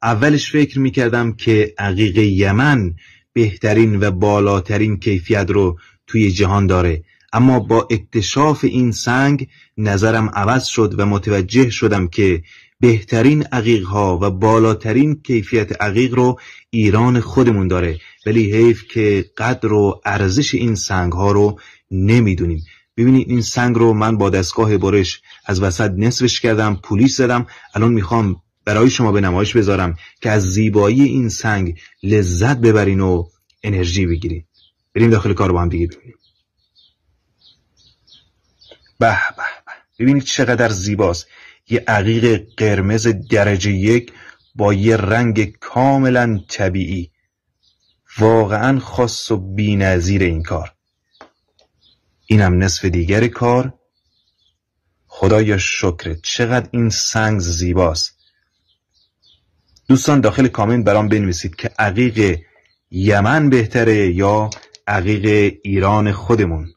اولش فکر میکردم که عقیق یمن بهترین و بالاترین کیفیت رو توی جهان داره، اما با اکتشاف این سنگ نظرم عوض شد و متوجه شدم که بهترین عقیق ها و بالاترین کیفیت عقیق رو ایران خودمون داره، ولی حیف که قدر و ارزش این سنگ ها رو نمیدونیم. ببینید این سنگ رو من با دستگاه برش از وسط نصفش کردم، پولیش زدم. الان میخوام برای شما به نمایش بذارم که از زیبایی این سنگ لذت ببرین و انرژی بگیرین. بریم داخل کار با هم دیگه ببینیم. به به به، ببینید چقدر زیباست. یه عقیق قرمز درجه 1 با یه رنگ کاملا طبیعی، واقعا خاص و بی‌نظیر این کار. اینم نصف دیگر کار. خدایا شکرت چقدر این سنگ زیباست. دوستان داخل کامنت برام بنویسید که عقیق یمن بهتره یا عقیق ایران خودمون.